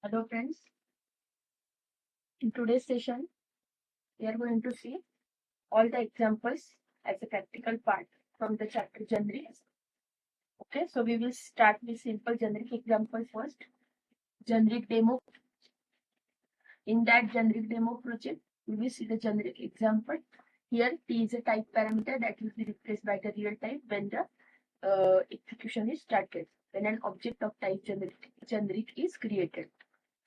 Hello friends, in today's session we are going to see all the examples as a practical part from the chapter generics. Okay, so we will start with simple generic example first. Generic demo. In that generic demo project, we will see the generic example. Here T is a type parameter that will be replaced by the real type when the execution is started. When an object of type generic is created.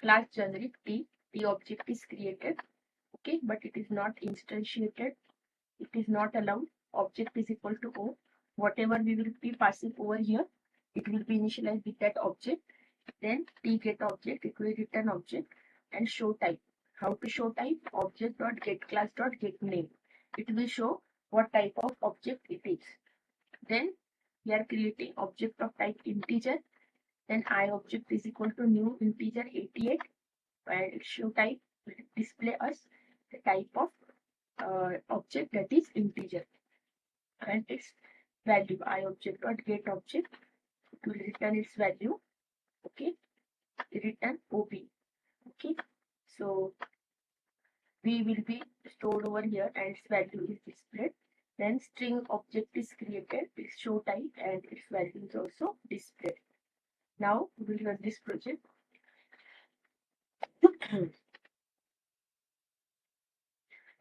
Class generic T object is created. Okay, but it is not instantiated. It is not allowed. Object is equal to O. Whatever we will be passing over here, it will be initialized with that object. Then T get object, it will return object and show type. How to show type? Object dot get class dot get name. It will show what type of object it is. Then we are creating object of type integer. Then I object is equal to new integer 88 and it show type will display us the type of object that is integer and its value. I object dot get object, it will return its value. Okay, return OB. Okay, so V will be stored over here and its value is displayed. Then string object is created, its show type and its value is also displayed. Now we will run this project.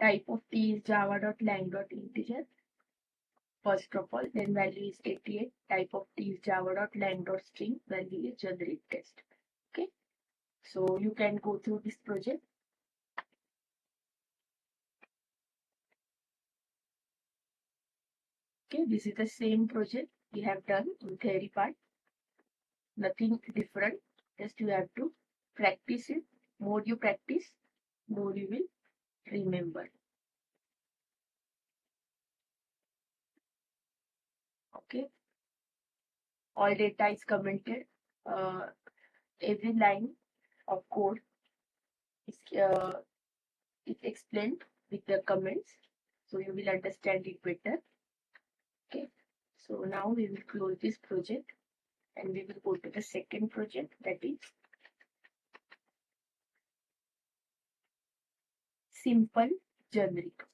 Type of T is java.lang.integer. First of all, then value is 88. Type of T is java.lang.string. Value is generic test. Okay, so you can go through this project. Okay, this is the same project we have done in theory part. Nothing different. Just you have to practice it. More you practice, more you will remember. Okay, all data is commented. Every line of code is explained with the comments, so you will understand it better. Okay, so now we will close this project and we will go to the second project, that is simple generic.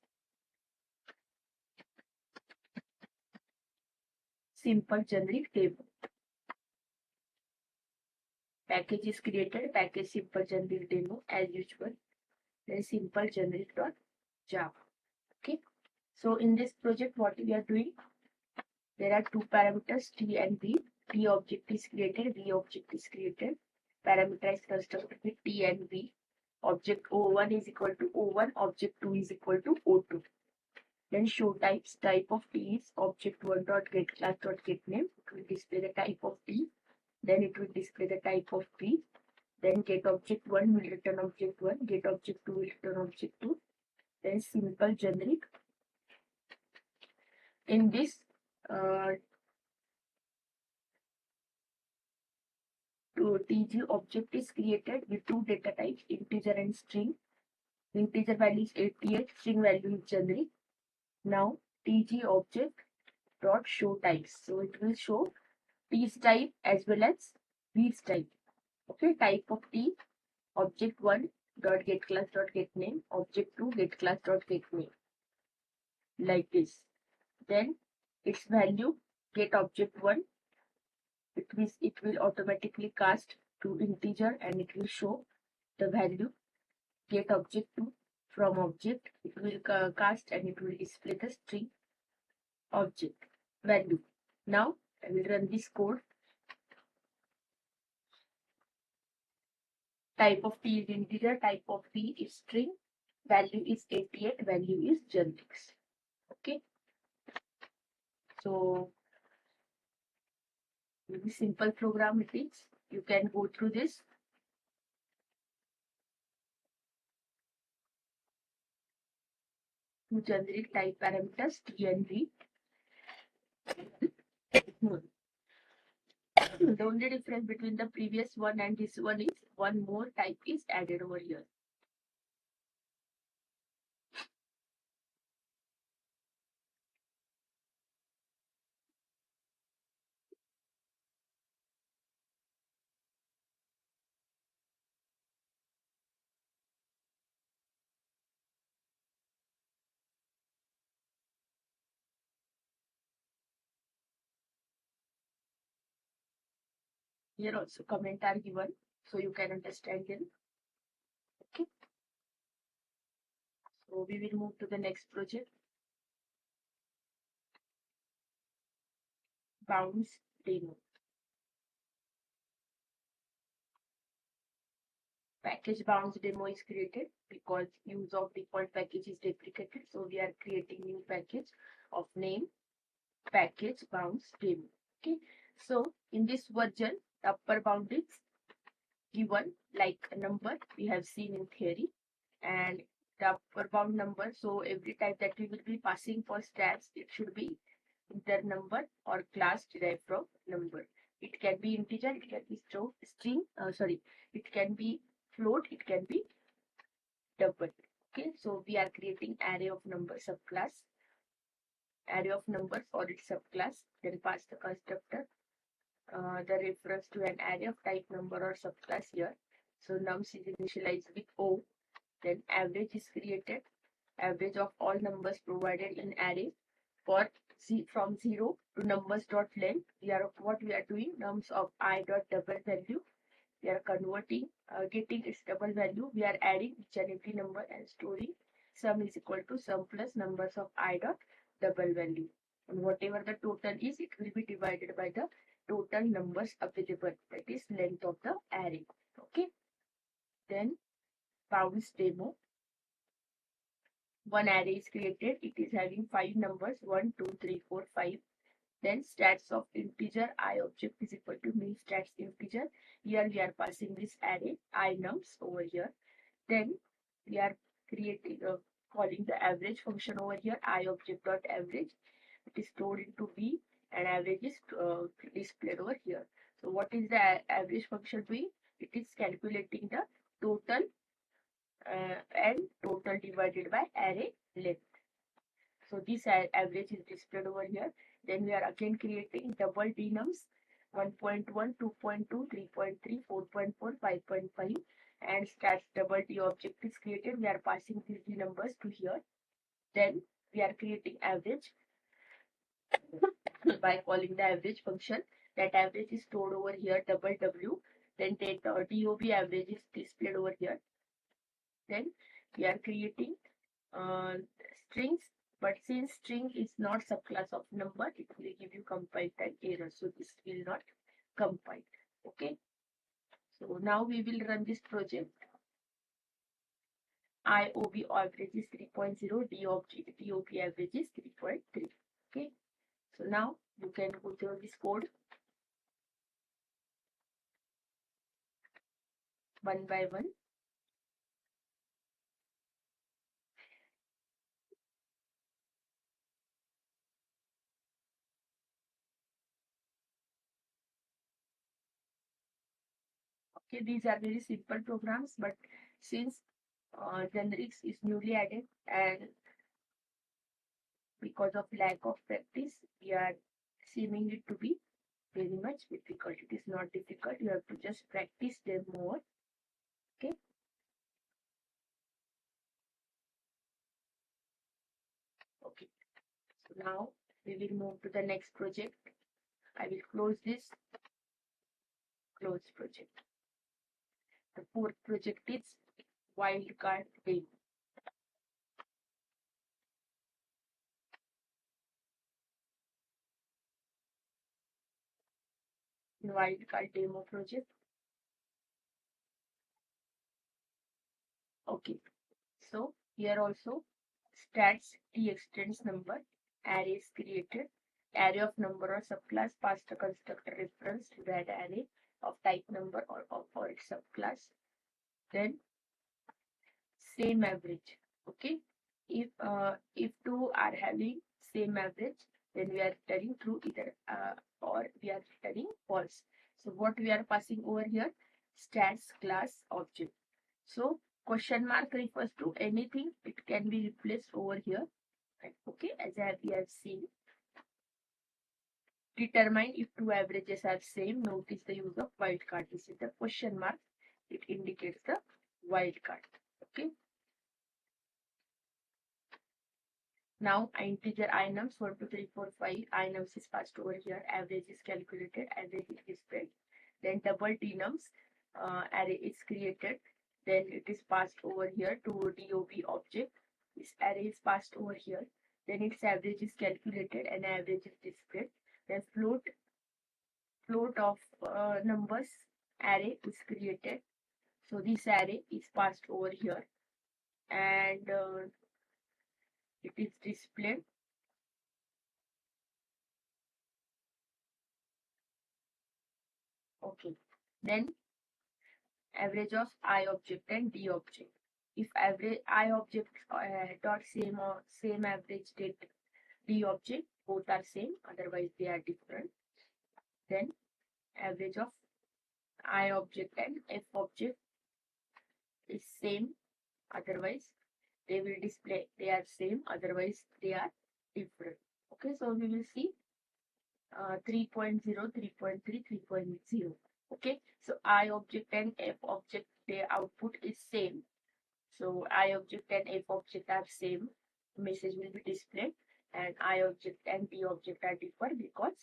Simple generic table. Package is created, package simple generic demo as usual. Then simple generic dot java. Okay, so in this project what we are doing, there are two parameters T and V. T object is created, V object is created. Parameterized constructed with T and V. Object O1 is equal to O1, object 2 is equal to O2. Then show types. Type of T is object1 dot get class dot get name. It will display the type of T. Then it will display the type of P. Then get object 1 will return object 1. Get object 2 will return object 2. Then simple generic. In this TG object is created with two data types, integer and string. Integer value is 88, string value is generic. Now TG object dot show types. So it will show T's type as well as V's type. Okay, type of T, object 1 dot get class dot get name, object 2 get class dot get name, like this. Then its value, get object 1, it will automatically cast to integer and it will show the value. Get object 2 from object, it will cast and it will display the string object value. Now I will run this code. Type of T is integer, type of V is string, value is 88, value is generics. Okay, so very simple program it is. You can go through this. Two generic type parameters T and V. The only difference between the previous one and this one is one more type is added over here. Here also comment are given, so you can understand them. Okay. So we will move to the next project. Bounds demo. Package bounds demo is created because use of default package is deprecated. So we are creating new package of name package bounds demo. Okay. So in this version, the upper bound is given like a number we have seen in theory, and the upper bound number. So every type that we will be passing for stats, it should be integer number or class derived from number. It can be integer, it can be string, it can be float, it can be double. Okay, so we are creating array of number subclass, array of numbers or its subclass, then pass the constructor, the reference to an array of type number or subclass here. So nums is initialized with O, then average is created, average of all numbers provided in array for from 0 to numbers dot length. What we are doing, nums of I dot double value. We are converting, getting its double value. We are adding each and every number and storing. Sum is equal to sum plus numbers of I dot double value. And whatever the total is, it will be divided by the total numbers available. That is length of the array. Okay. Then bounds demo. One array is created. It is having 5 numbers, 1, 2, 3, 4, 5. Then stats of integer I object is equal to new stats integer. Here we are passing this array I nums over here. Then we are creating calling the average function over here, I object dot average. It is stored into B and average is displayed over here. So what is the average function doing? It is calculating the total and total divided by array length. So this average is displayed over here. Then we are again creating double denums 1.1, 2.2, 3.3, 4.4, 5.5, and stats double D object is created. We are passing these D numbers to here. Then we are creating average by calling the average function. That average is stored over here, double W. Then DOB average is displayed over here. Then we are creating strings, but since string is not subclass of number, it will give you compile type error. So this will not compile. Okay. So now we will run this project. IOB average is 3.0, DOB average is 3.3. Okay. So now you can go through this code one by one. Okay, these are very simple programs, but since generics is newly added and because of lack of practice, we are seeming it to be very much difficult. It is not difficult. You have to just practice them more. Okay. Okay. So now we will move to the next project. I will close this. Close project. The fourth project is wildcard demo. Wildcard demo project. Okay. So here also stats t extends number, array is created, array of number or subclass, pass the constructor reference to that array of type number or its subclass. Then same average. Okay. If two are having same average, then we are returning true either or we are returning false. So what we are passing over here, stats class object. So question mark refers to anything. It can be replaced over here. Right? Okay, as we have seen. Determine if two averages are same. Notice the use of wildcard. This is the question mark. It indicates the wildcard. Okay. Now integer I nums 1, 2, 3, 4, 5. I nums is passed over here. Average is calculated. Average is displayed. Then double denums array is created. Then it is passed over here to DOB object. This array is passed over here. Then its average is calculated and average is displayed. Then float of numbers array is created. So this array is passed over here and it is displayed. Okay. Then average of I object and D object. If average I object dot same average date D object, both are same, otherwise they are different. Then average of I object and F object is same, otherwise they will display they are same, otherwise they are different. Okay, so we will see 3.0, 3.3, 3.0. Okay, so I object and F object, their output is same. So I object and F object are same, message will be displayed, and I object and D object are different because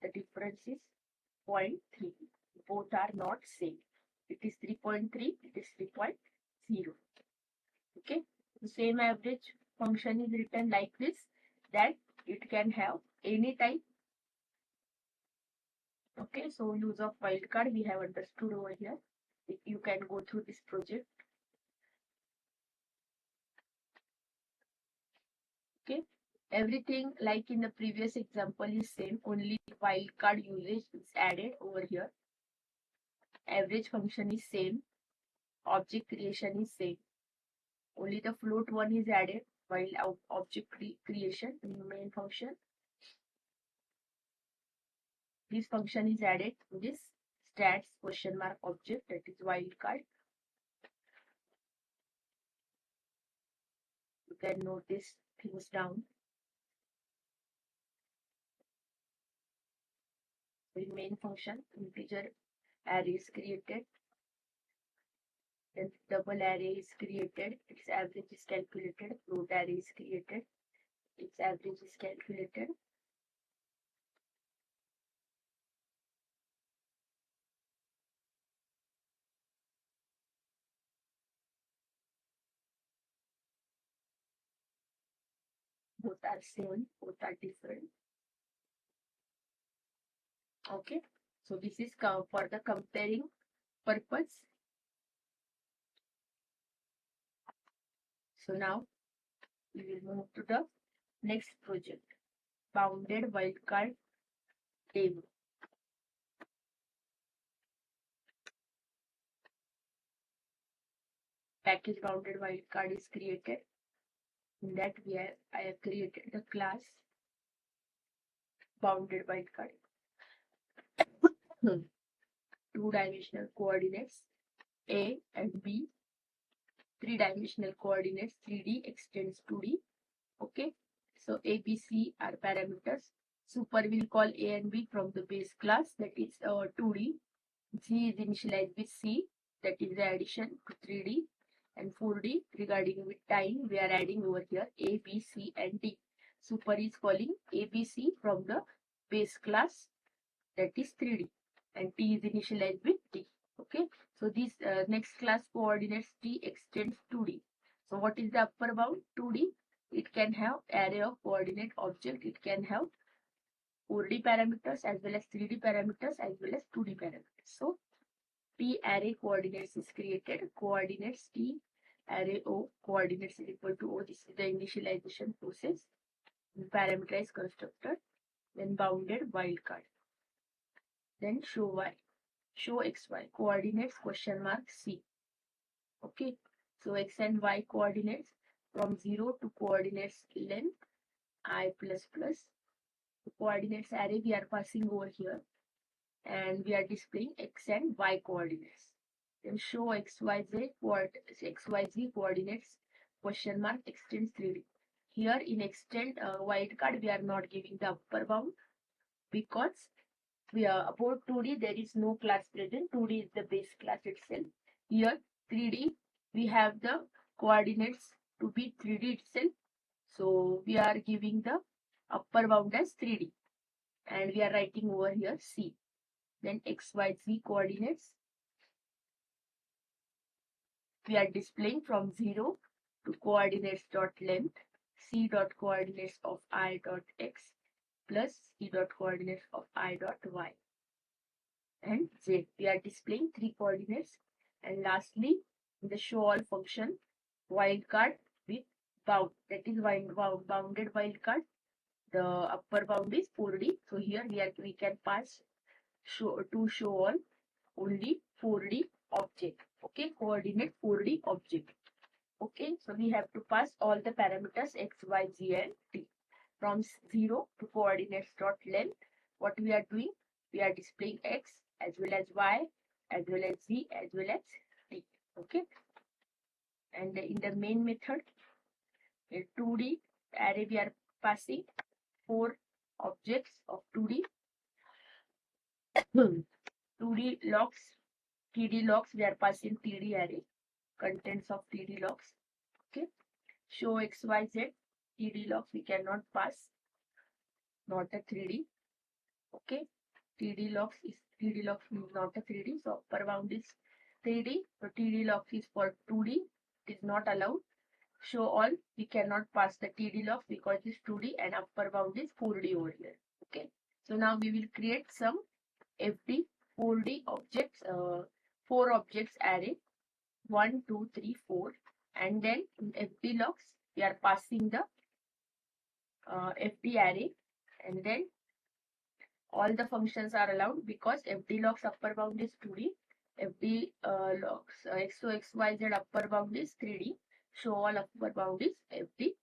the difference is 0.3. Both are not same. It is 3.3, it is 3.0. Okay, the same average function is written like this, that it can have any type. Okay, so use of wildcard we have understood over here. If you can go through this project. Okay, everything like in the previous example is same, only wildcard usage is added over here. Average function is same, object creation is same, only the float one is added while object creation in the main function. This function is added to this stats question mark object, that is wildcard. You can note these things down. The main function integer array is created, then double array is created, its average is calculated, float array is created, its average is calculated. Both are same, both are different. Okay, so this is for the comparing purpose. So now we will move to the next project, bounded wildcard table. Package bounded wildcard is created. In that I have created the class bounded wildcard. Two-dimensional coordinates A and B. Three-dimensional coordinates 3D extends 2D. Okay, so A, B, C are parameters. Super will call A and B from the base class, that is 2D. G is initialized with C, that is the addition to 3D. And 4D, regarding with time, we are adding over here A, B, C and D. Super is calling A, B, C from the base class, that is 3D. And T is initialized with T. Okay, so this next class coordinates T extends 2D. So what is the upper bound? 2D. It can have array of coordinate object. It can have 4D parameters as well as 3D parameters as well as 2D parameters. So T array coordinates is created. Coordinates T array O, coordinates is equal to O. This is the initialization process. Parameterized constructor. Then bounded wildcard. Then show Y. Show XY coordinates question mark C. Okay, so X and Y coordinates from 0 to coordinates length I plus plus. The coordinates array we are passing over here, and we are displaying X and Y coordinates. Then show XYZ coordinates question mark extends 3D. Here in extend wildcard we are not giving the upper bound because we are about 2D there is no class present. 2D is the base class itself. Here 3D we have the coordinates to be 3D itself. So we are giving the upper bound as 3D and we are writing over here C. then x, y, z coordinates. We are displaying from 0 to coordinates dot length c dot coordinates of I dot x plus c dot coordinates of I dot y and z. We are displaying 3 coordinates. And lastly, in the show all function, wildcard with bound, that is bounded wildcard. The upper bound is 4D. So here we can pass to show all only 4D object. Okay, coordinate 4D object. Okay, so we have to pass all the parameters x, y, z, and t from 0 to coordinates dot length. What we are doing? We are displaying x as well as y as well as z as well as t. Okay, and in the main method, in 2D array, we are passing 4 objects of 2D. 2D logs, TD logs, we are passing TD array, contents of TD logs. Okay, show x, y, z, TD logs we cannot pass, not a 3D. Okay, TD logs is not a 3D, so upper bound is 3D. So TD logs is for 2D. It is not allowed. Show all, we cannot pass the TD logs because it's 2D and upper bound is 4D over here. Okay, so now we will create some FD 4D objects, 4 objects array 1, 2, 3, 4, and then in FD logs we are passing the FD array, and then all the functions are allowed because FD logs upper bound is 2D, FD logs XO XYZ upper bound is 3D, show all upper bound is FD,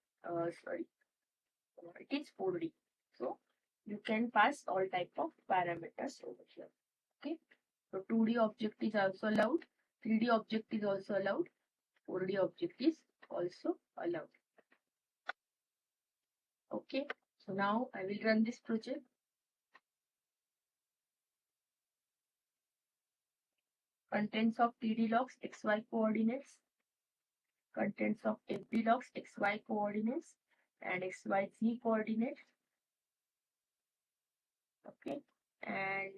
it is 4D. So you can pass all type of parameters over here. Okay, so 2D object is also allowed, 3D object is also allowed, 4D object is also allowed. Okay, so now I will run this project. Contents of TD logs XY coordinates, contents of FD logs XY coordinates and XYZ coordinates. Okay, and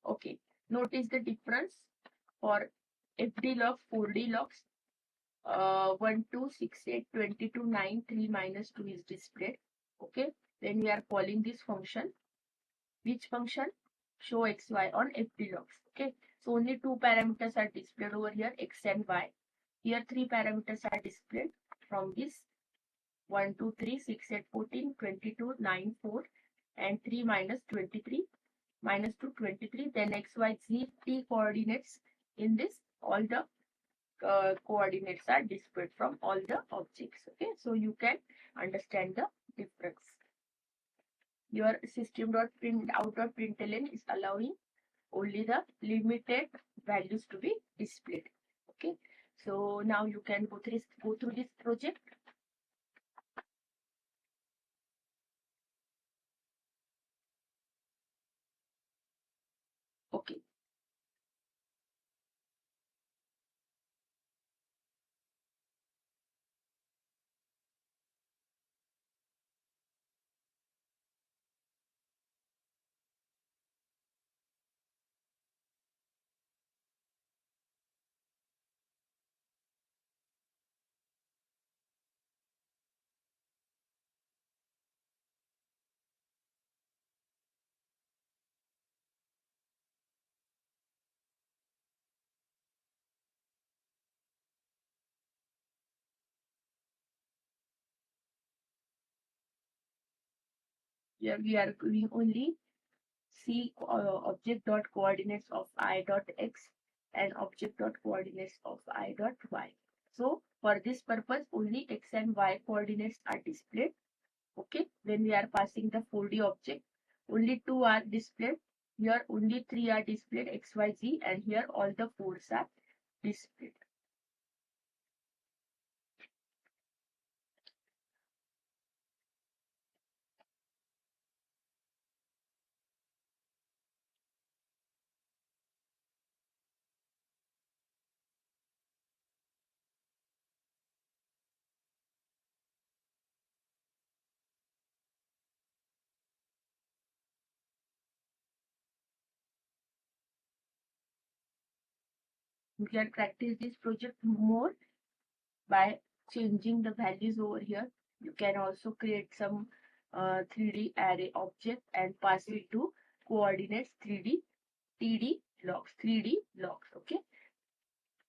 okay, notice the difference for FD logs, 4D logs. 1, 2, 6, 8, 22, 9, 3, minus 2 is displayed. Okay, then we are calling this function. Which function? Show xy on FD logs. Okay, so only 2 parameters are displayed over here, x and y. Here 3 parameters are displayed from this 1, 2, 3, 6, 8, 14, 22, 9, 4, and 3 minus 23, minus 2, 23. Then x, y, z, t coordinates in this, all the coordinates are displayed from all the objects. Okay, so you can understand the difference. Your system.out.println is allowing only the limited values to be displayed. Okay, so now you can go through this project. Okay, here we are doing only C object dot coordinates of I dot x and object dot coordinates of I dot y. So for this purpose, only x and y coordinates are displayed. Okay, when we are passing the 4D object, only 2 are displayed. Here only 3 are displayed, x, y, z, and here all the 4s are displayed. You can practice this project more by changing the values over here. You can also create some 3D array object and pass it to coordinates 3D, TD logs, 3D logs. Okay.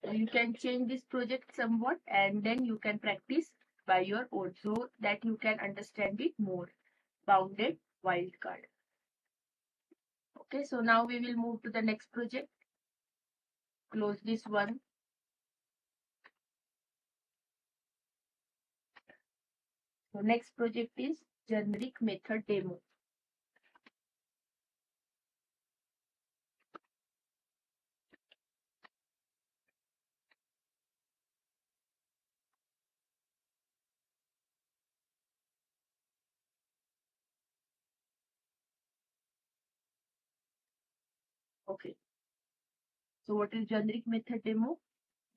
So you can change this project somewhat and then you can practice by your own so that you can understand it more. Bounded wildcard. Okay, so now we will move to the next project. Close this one. So next project is generic method demo. Okay. So what is generic method demo?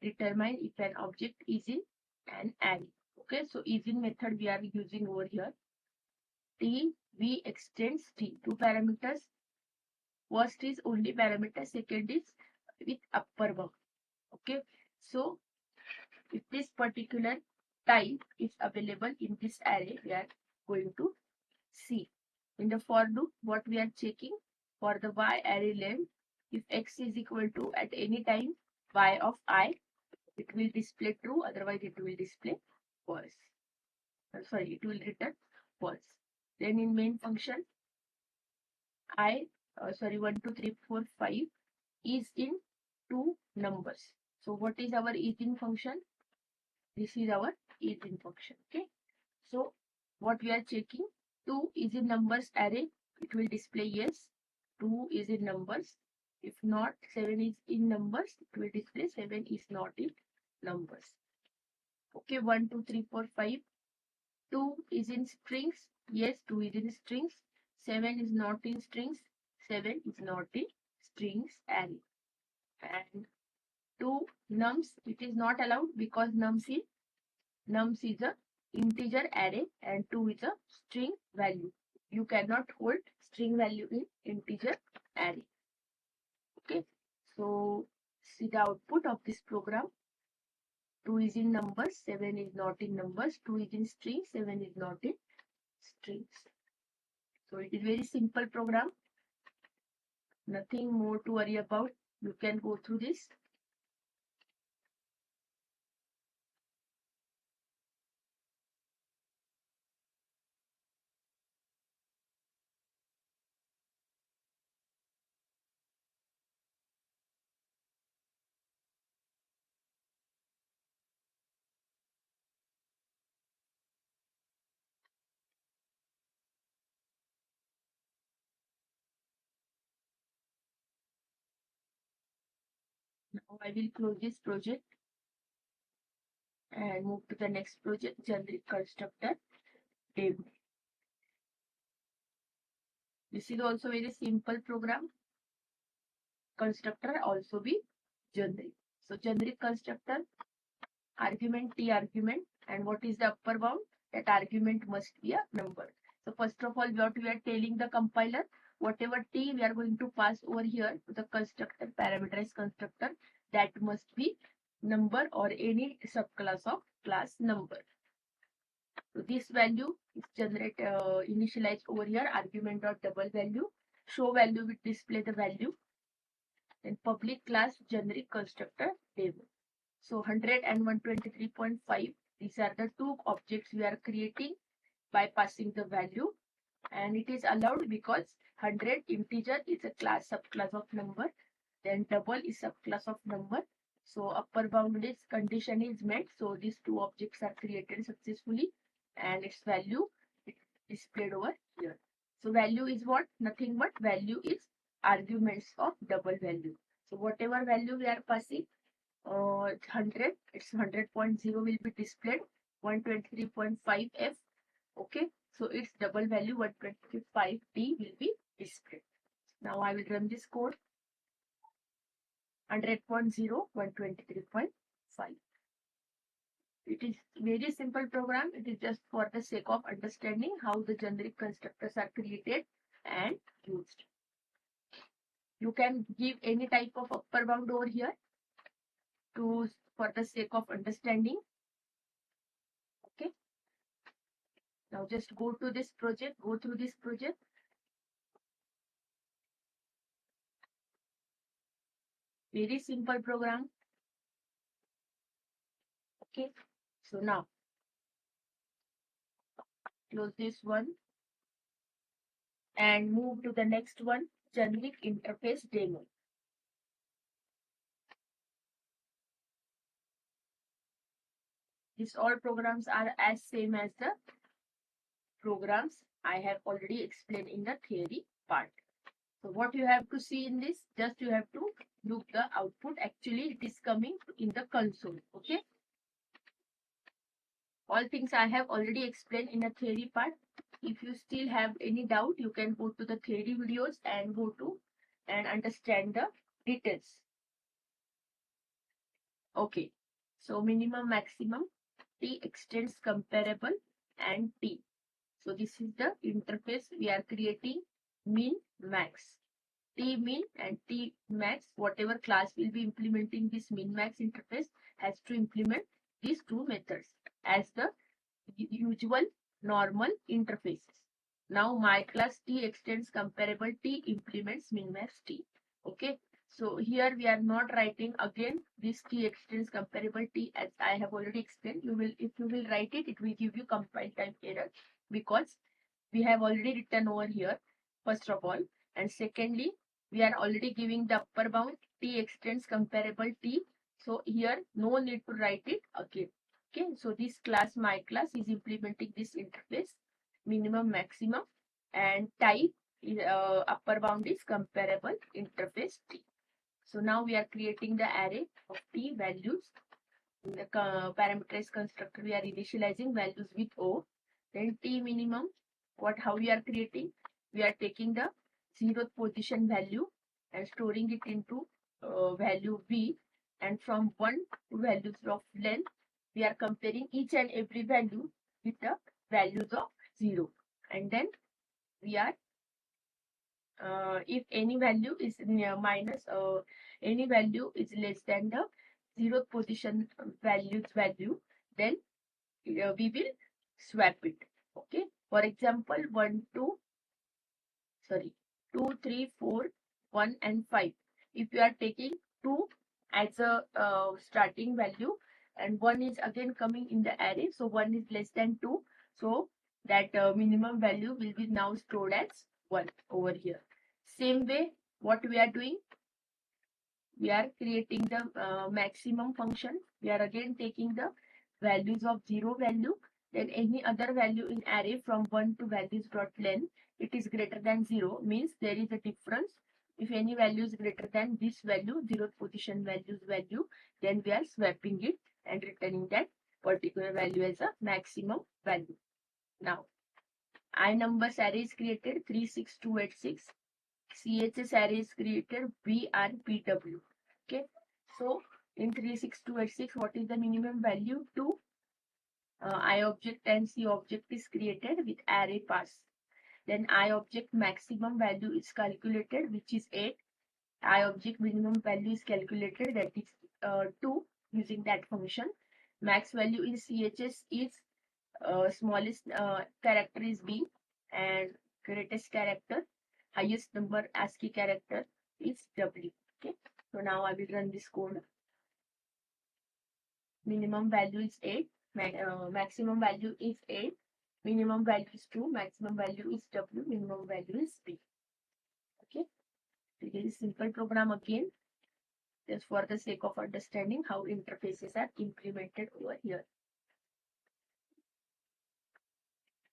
Determine if an object is in an array. Okay, so is in method we are using over here. T, V extends T. Two parameters. First is only parameter, second is with upper bound. Okay, so if this particular type is available in this array, we are going to see. In the for loop, what we are checking for the y array length, if x is equal to at any time y of I, it will display true, otherwise it will display false. Sorry, it will return false. Then in main function, I, 1, 2, 3, 4, 5 is in two numbers. So what is our is in function? This is our is in function. Okay. So what we are checking, 2 is in numbers array, it will display yes. 2 is in numbers. If not, 7 is in numbers, it will display 7 is not in numbers. Okay, 1, 2, 3, 4, 5. 2 is in strings. Yes, 2 is in strings. 7 is not in strings. 7 is not in strings array. And 2 nums, it is not allowed because nums is a integer array and 2 is a string value. You cannot hold string value in integer array. Okay, so see the output of this program. 2 is in numbers, 7 is not in numbers, 2 is in strings, 7 is not in strings. So it is very simple program. Nothing more to worry about. You can go through this. Now I will close this project and move to the next project, generic constructor demo. This is also very simple program. Constructor also be generic. So generic constructor, argument T argument, and what is the upper bound? That argument must be a number. So first of all, what we are telling the compiler, whatever T we are going to pass over here to the constructor, parameterized constructor, that must be number or any subclass of class number. So this value is initialized over here, argument dot double value. Show value will display the value. Then public class generic constructor demo. So 100 and 123.5, these are the two objects we are creating by passing the value, and it is allowed because 100 integer is a class subclass of number, then double is subclass of number. So upper bound is condition is met, so these two objects are created successfully and its value is displayed over here. So value is what? Nothing but value is arguments of double value. So whatever value we are passing, 100, it's 100.0 will be displayed, 123.5 F. Okay, so its double value 125 D will be displayed. Now I will run this code. 100.0, 123.5. It is very simple program. It is just for the sake of understanding how the generic constructors are created and used. You can give any type of upper bound over here. to for the sake of understanding. Okay. Now just go to this project, go through this project. Very simple program. Okay. So now close this one and move to the next one, generic interface demo. These all programs are as same as the programs I have already explained in the theory part. So what you have to see in this, just you have to look the output. Actually, it is coming in the console. Okay. All things I have already explained in the theory part. If you still have any doubt, you can go to the theory videos and go to and understand the details. Okay. So minimum, maximum, T extends comparable and T. So this is the interface we are creating, min, max. T min and T max, whatever class will be implementing this min max interface has to implement these two methods as the usual normal interfaces. Now my class T extends comparable T implements min max T. Okay. So here we are not writing again this T extends comparable T as I have already explained. If you will write it, it will give you compile time error because we have already written over here first of all, and secondly we are already giving the upper bound T extends comparable T. So here no need to write it again. Okay, so this class, my class, is implementing this interface, minimum, maximum, and type is, upper bound is comparable interface T. So now we are creating the array of T values. In the parameterized constructor, we are initializing values with O. Then T minimum, how we are creating? We are taking the 0th position value and storing it into value V, and from 1 to values of length, we are comparing each and every value with the values of 0. And then we are, if any value is minus, any value is less than the 0th position value, then we will swap it. Okay. For example, 1, 2, 2, 3, 4, 1 and 5. If you are taking 2 as a starting value and 1 is again coming in the array, so 1 is less than 2, so that minimum value will be now stored as 1 over here. Same way, what we are doing, we are creating the maximum function. We are again taking the values of 0 value, then any other value in array from 1 to values dot length, it is greater than 0, means there is a difference. If any value is greater than this value, 0th position values value, then we are swapping it and returning that particular value as a maximum value. Now, I numbers array is created 36286. CHS array is created VRPW. Okay, so in 36286, what is the minimum value? 2. I object and C object is created with array pass. Then I object maximum value is calculated, which is 8. I object minimum value is calculated, that is 2, using that function. Max value in CHS is smallest character is B and greatest character, highest number ASCII character is W. Okay, so now I will run this code. Minimum value is 8, maximum value is 8, minimum value is 2, maximum value is W, minimum value is B. Okay, this is simple program again, just for the sake of understanding how interfaces are implemented over here.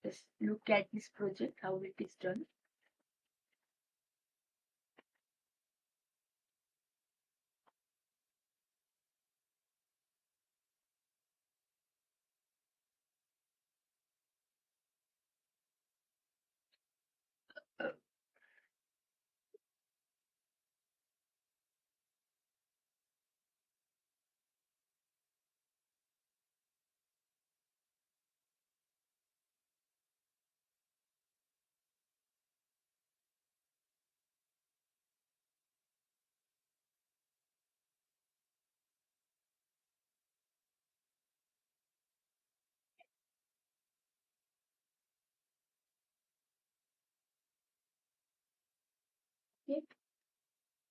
Just look at this project, how it is done.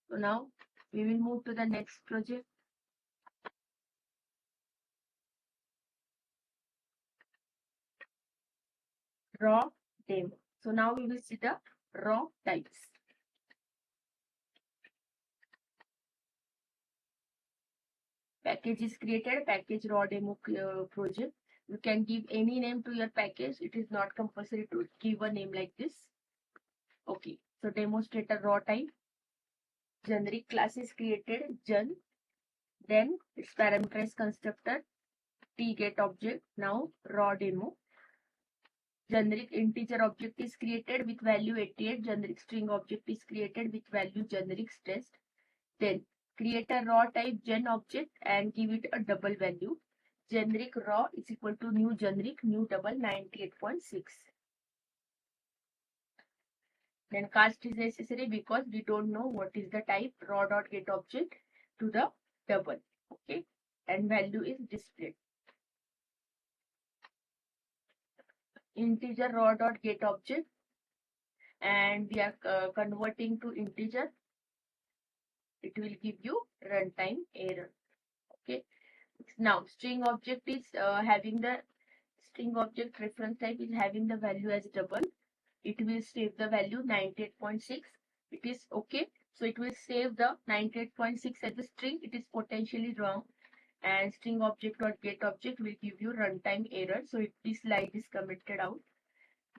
So now we will move to the next project. Raw demo. So now we will see the raw types. Package is created, package raw demo project. You can give any name to your package. It is not compulsory to give a name like this. Okay, so demonstrator raw type. Generic class is created, gen. Then its parameterized constructor, t get object. Now raw demo. Generic integer object is created with value 88. Generic string object is created with value generic test. Then create a raw type gen object and give it a double value. Generic raw is equal to new generic new double 98.6. Then cast is necessary because we don't know what is the type raw dot get object to the double. Okay, and value is displayed. Integer raw dot get object, and we are converting to integer. It will give you runtime error. Okay, now string object is having the string object reference type is having the value as double. It will save the value 98.6. It is okay. So it will save the 98.6 as a string. It is potentially wrong. And string object or get object will give you runtime error. So if this line is commented out,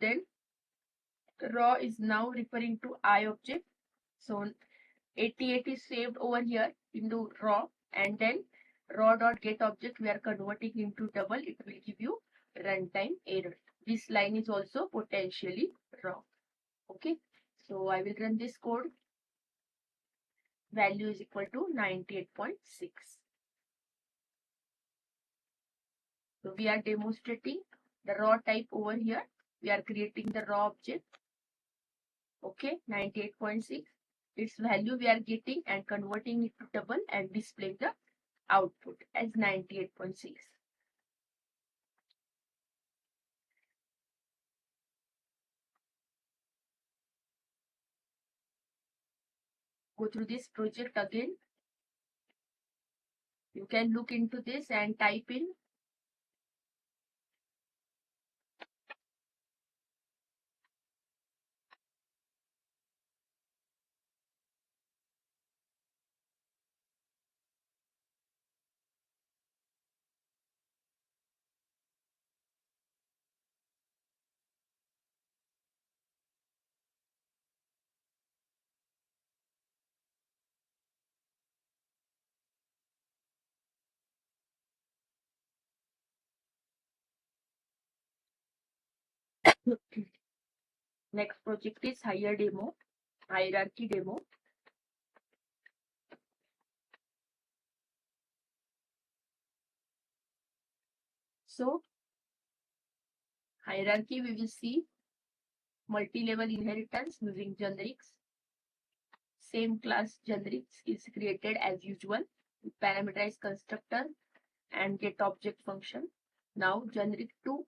then raw is now referring to I object. So 88 is saved over here into raw, and then raw dot get object we are converting into double. It will give you runtime error. This line is also potentially wrong. Okay, so I will run this code. Value is equal to 98.6. So we are demonstrating the raw type over here. We are creating the raw object. Okay, 98.6. Its value we are getting and converting it to double and displaying the output as 98.6. Go through this project again. You can look into this and type in next project is hierarchy demo. So hierarchy we will see multi-level inheritance using generics. Same class generics is created as usual with parameterized constructor and get object function. Now generic 2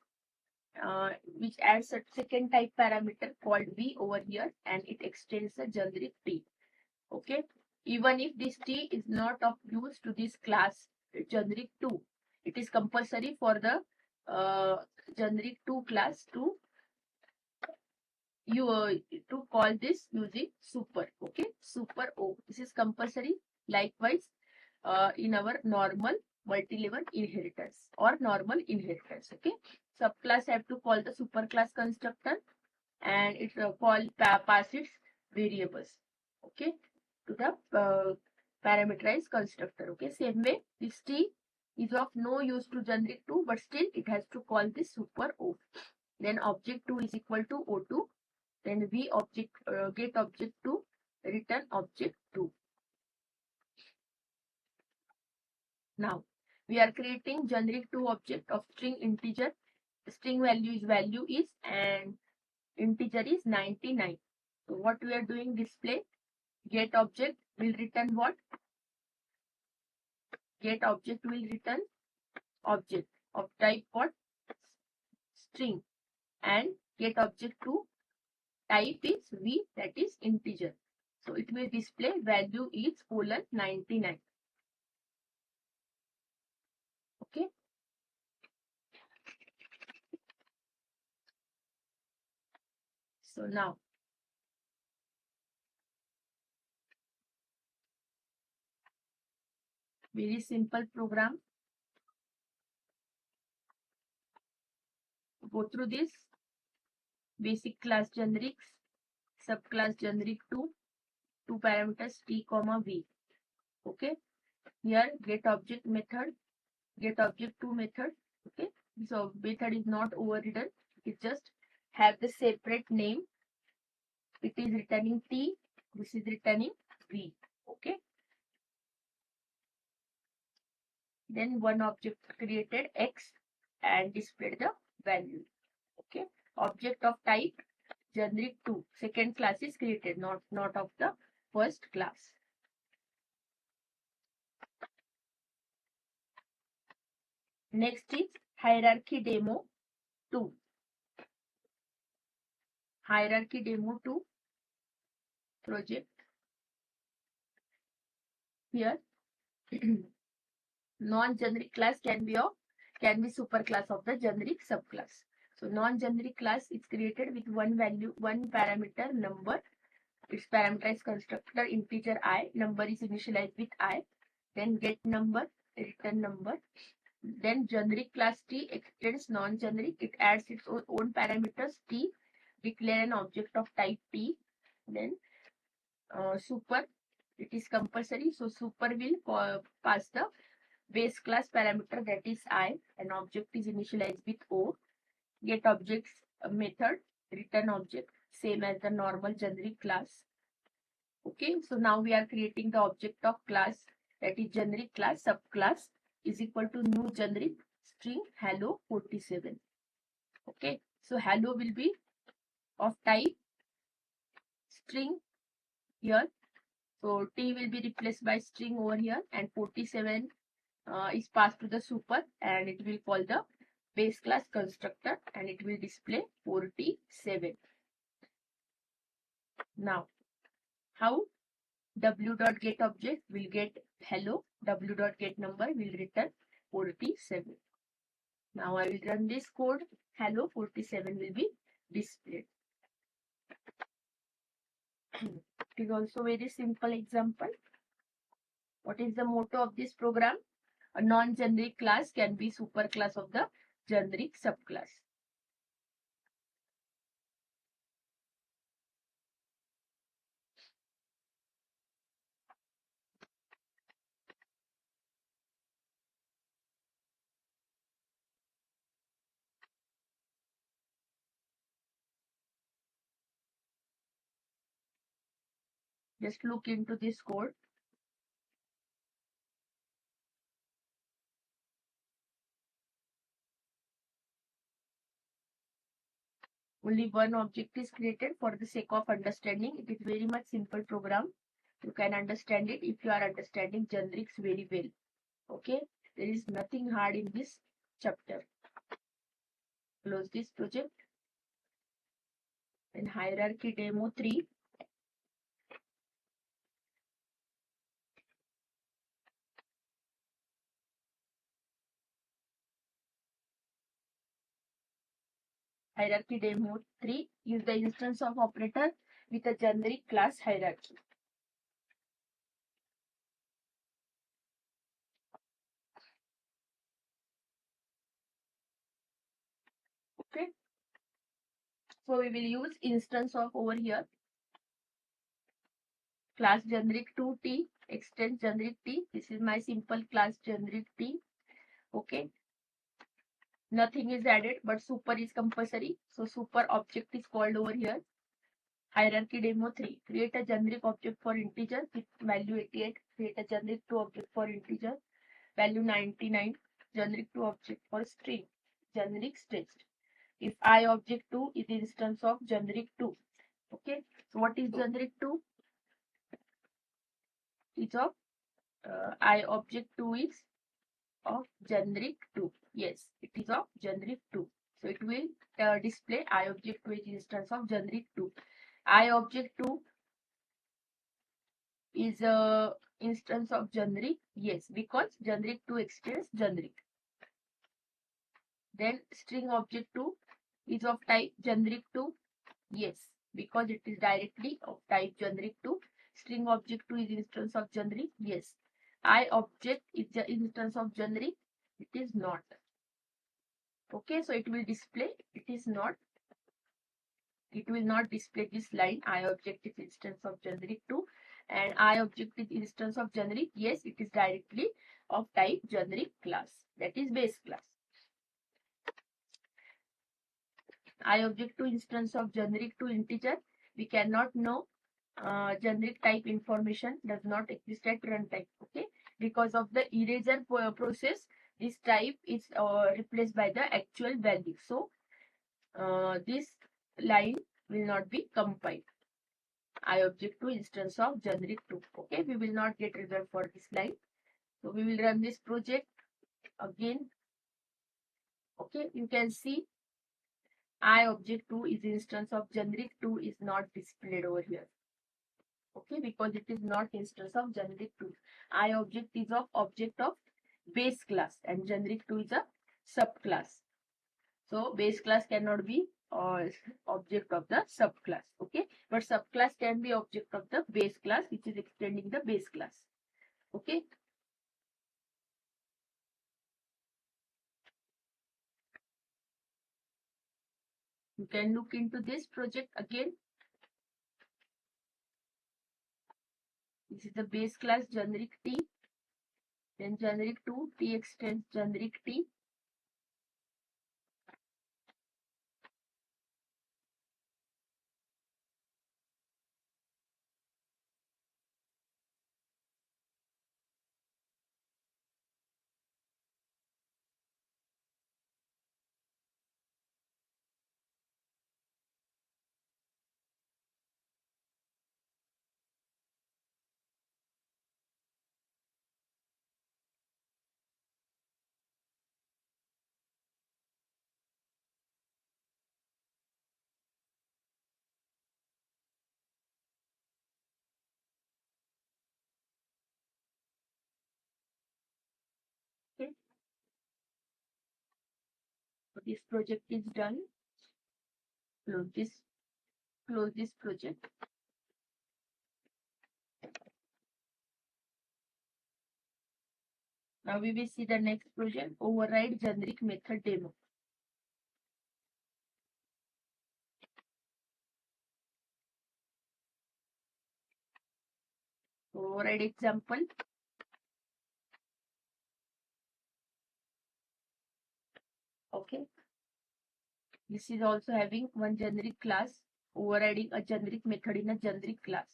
which adds a second type parameter called v over here, and it extends the generic t. Okay, even if this t is not of use to this class generic 2, it is compulsory for the generic 2 class to to call this using super. Okay, super o, this is compulsory. Likewise in our normal multi-level inheritance or normal inheritance. Okay, subclass have to call the superclass constructor and it pass its variables. Okay, to the parameterized constructor. Okay, same way this t is of no use to generic 2, but still it has to call this super o. Then object 2 is equal to o2. Then v object get object 2 return object 2. Now we are creating generic 2 object of string integer. String value is and integer is 99. So what we are doing, display get object will return what? Get object will return object of type what? String, and get object 2 type is v, that is integer. So it will display value is colon 99. Okay. So now very simple program. Go through this. Basic class generics, subclass generic 2, two parameters t comma v. Okay. Here get object method, get object 2 method. Okay. So method is not overridden. It just have the separate name. It is returning t. This is returning v. Okay. Then one object created x and displayed the value. Okay. Object of type generic 2. Second class is created, not of the first class. Next is hierarchy demo 2. Hierarchy demo 2 project. Here non-generic class can be superclass of the generic subclass. So non-generic class is created with one value, one parameter number. Its parameterized constructor integer I, number is initialized with I, then get number, return number. Then generic class T extends non-generic. It adds its own parameters T, declare an object of type T. Then super, it is compulsory. So super will pass the base class parameter, that is I, and object is initialized with O. Get objects method, return object, same as the normal generic class. Okay, so now we are creating the object of class, that is generic class subclass is equal to new generic string hello 47. Okay, so hello will be of type string here. So T will be replaced by string over here, and 47 is passed to the super, and it will call the base class constructor, and it will display 47. Now, how w.get object will get hello, w.get number will return 47. Now I will run this code. Hello 47 will be displayed. It is also very simple example. What is the motto of this program? A non-generic class can be superclass of the generic subclass. Just look into this code. Only one object is created for the sake of understanding. It is very much simple program. You can understand it if you are understanding generics very well. Okay, there is nothing hard in this chapter. Close this project. In hierarchy demo 3. Hierarchy demo 3 use the instance of operator with a generic class hierarchy. Okay. So we will use instance of over here class generic 2t extends generic t. This is my simple class generic t. Okay. Nothing is added, but super is compulsory. So super object is called over here. Hierarchy demo 3. Create a generic object for integer with value 88. Create a generic 2 object for integer, value 99. Generic 2 object for string, generic text. If I object 2 is instance of generic 2. Okay. So what is generic 2? Is of I object 2 is of generic 2. Yes, it is of generic 2. So it will display I object 2 is instance of generic 2. I object 2 is a instance of generic? Yes, because generic 2 extends generic. Then string object 2 is of type generic 2? Yes, because it is directly of type generic 2. String object 2 is instance of generic? Yes. I object is the instance of generic? It is not. Okay, so it will display, it is not. It will not display this line, I object is instance of generic 2 and I object is instance of generic. Yes, it is directly of type generic class, that is base class. I object to instance of generic to integer. We cannot know generic type information does not exist at runtime. Okay, because of the eraser process, this type is replaced by the actual value. So this line will not be compiled. I object to instance of generic 2. Okay, we will not get result for this line. So we will run this project again. Okay, you can see I object 2 is instance of generic 2 is not displayed over here. Okay, because it is not instance of generic 2. I object is of object of base class and generic 2 is a subclass. So base class cannot be object of the subclass. Okay, but subclass can be object of the base class, which is extending the base class. Okay. You can look into this project again. This is the base class generic T. Then generic 2, T extends generic T. Okay. So this project is done. Close this project. Now we will see the next project, override generic method demo. Override example. Okay. This is also having one generic class, overriding a generic method in a generic class.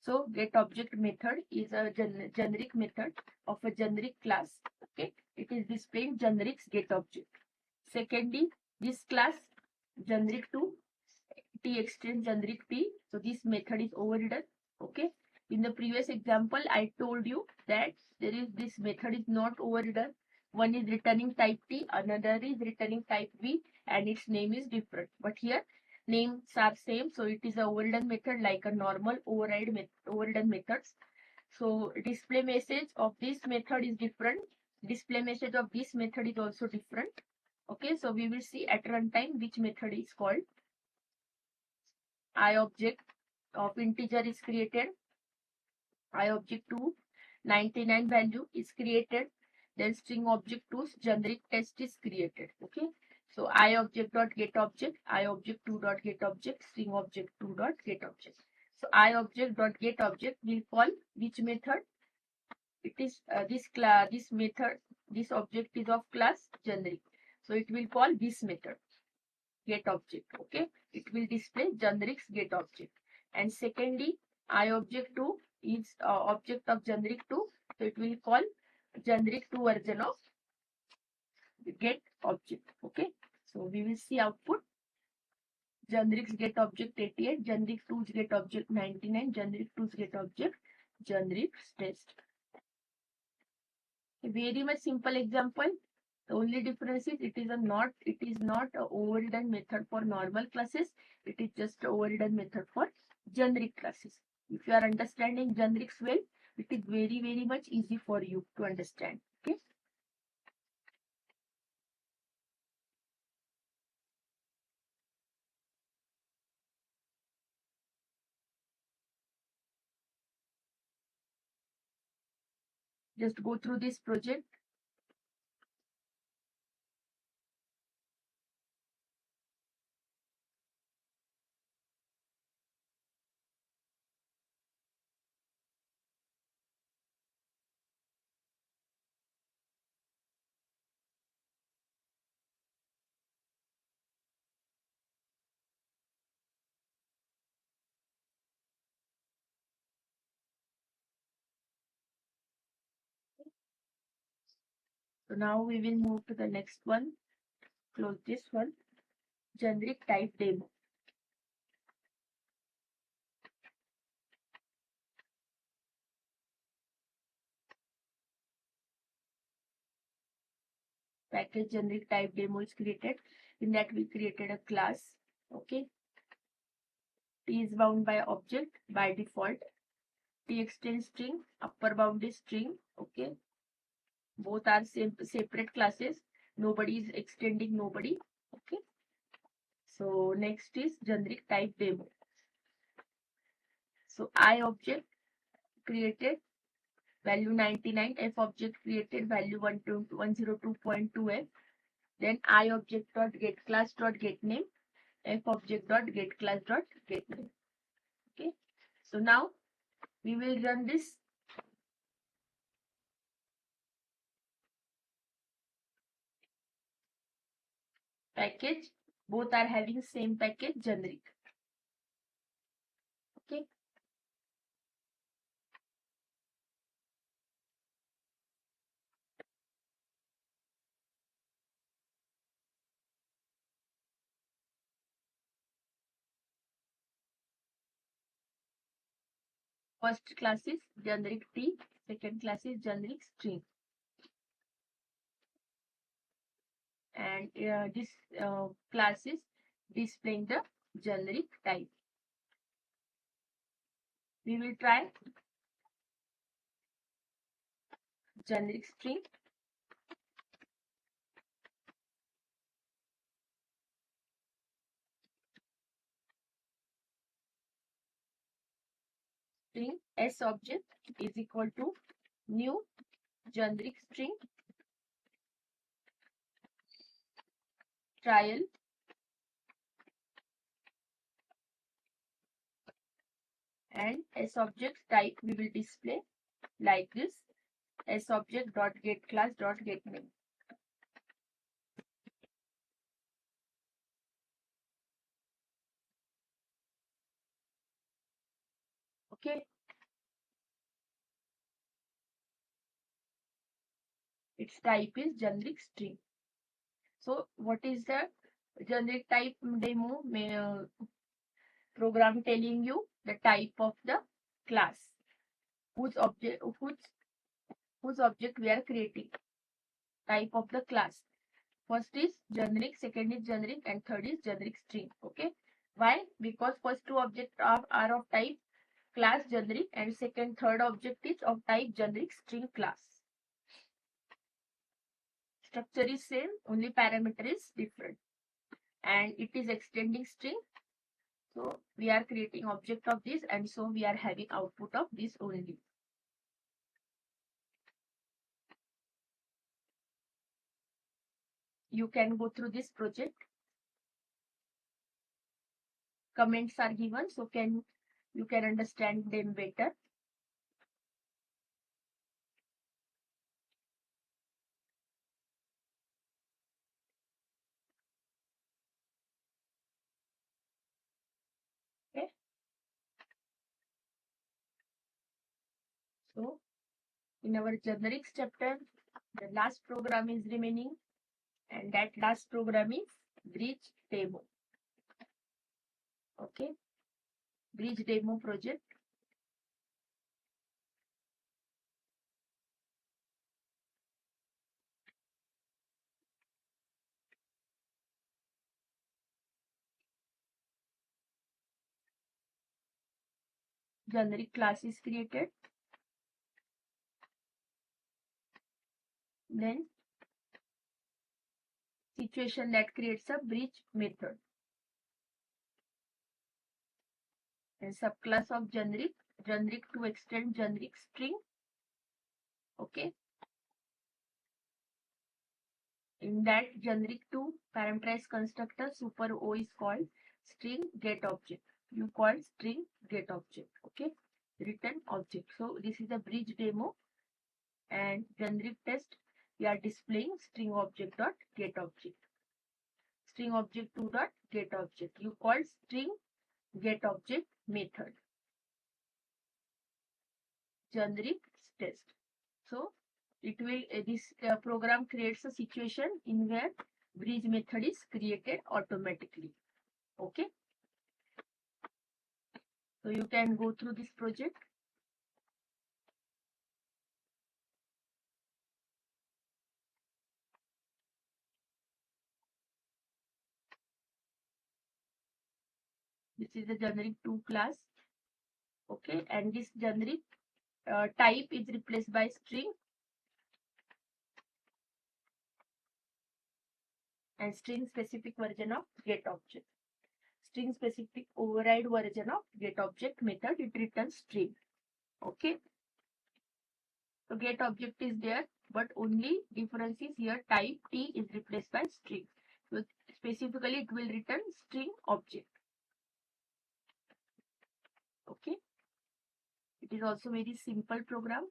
So get object method is a generic method of a generic class. Okay. It is displaying generics get object. Secondly, this class generic 2 T extends generic T. So this method is overridden. Okay. In the previous example, I told you that this method is not overridden. One is returning type T, another is returning type V, and its name is different. But here names are same, so it is a overridden method like a normal overridden methods. So display message of this method is different. Display message of this method is also different. Okay, so we will see at runtime which method is called. I object of integer is created. I object to 99 value is created. Then string object to generic test is created. Okay. So I object dot get object, I object 2 dot get object, string object 2 dot get object. So I object dot get object will call which method? It is this method, this object is of class generic. So it will call this method get object. Okay, it will display generics get object. And secondly, I object 2 is object of generic 2, so it will call generic 2 version of get object. Okay, so we will see output. Generics get object 88, generic 2's get object 99, generic 2's get object generics test. A very much simple example. The only difference is it is not a overridden method for normal classes. It is just a overridden method for generic classes. If you are understanding generics well, it is very much easy for you to understand. Okay. Just go through this project. So now we will move to the next one. Close this one. Generic type demo. Package generic type demo is created. In that we created a class. Okay. T is bound by object by default. T extends string, upper bound is string. Okay. Both are separate classes. Nobody is extending nobody. Okay. So next is generic type demo. So I object created value 99, F object created value 102.2F. Then I object dot get class dot get name, F object dot get class dot get name. Okay. So now we will run this package. Both are having same package generic. Okay. First class is generic T, second class is generic string. And this class is displaying the generic type. We will try generic string. String S object is equal to new generic string trial and S object type we will display like this, S object dot get class dot get name. Okay. Its type is generic string. So what is the generic type demo program telling you? The type of the class whose object we are creating, type of the class. First is generic, second is generic, and third is generic string. Okay. Why? Because first two objects are of type class generic, and second, third object is of type generic string class. Structure is same, only parameter is different. And it is extending string. So we are creating object of this, and so we are having output of this only. You can go through this project. Comments are given, so you can understand them better. Okay. So in our generics chapter, the last program is remaining, and that last program is bridge demo. Okay. Bridge demo project. generic class is created. Then situation that creates a bridge method. And subclass of generic to extend generic string. Okay. In that generic to parameterized constructor, super O is called string get object. You call string get object. Okay. Return object. So this is a bridge demo, and generic test we are displaying string object dot get object. String object 2 dot get object. You call string get object method. Generic test. So it will this program creates a situation in where bridge method is created automatically. Okay. So you can go through this project. This is the generic 2 class. Okay. And this generic type is replaced by string, and string specific version of get object. String specific override version of get object method, it returns string. Okay. So get object is there, but only difference is here type T is replaced by string. So specifically it will return string object. Okay. It is also very simple program,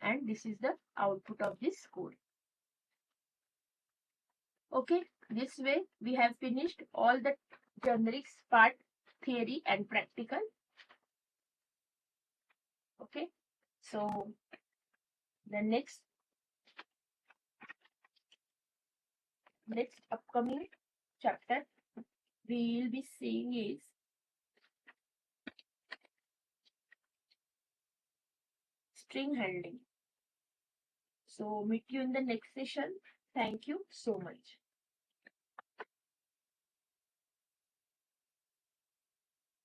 and this is the output of this code. Okay. This way we have finished all the generics part, theory and practical. Okay. So the next upcoming chapter we will be seeing is string handling. So meet you in the next session. Thank you so much.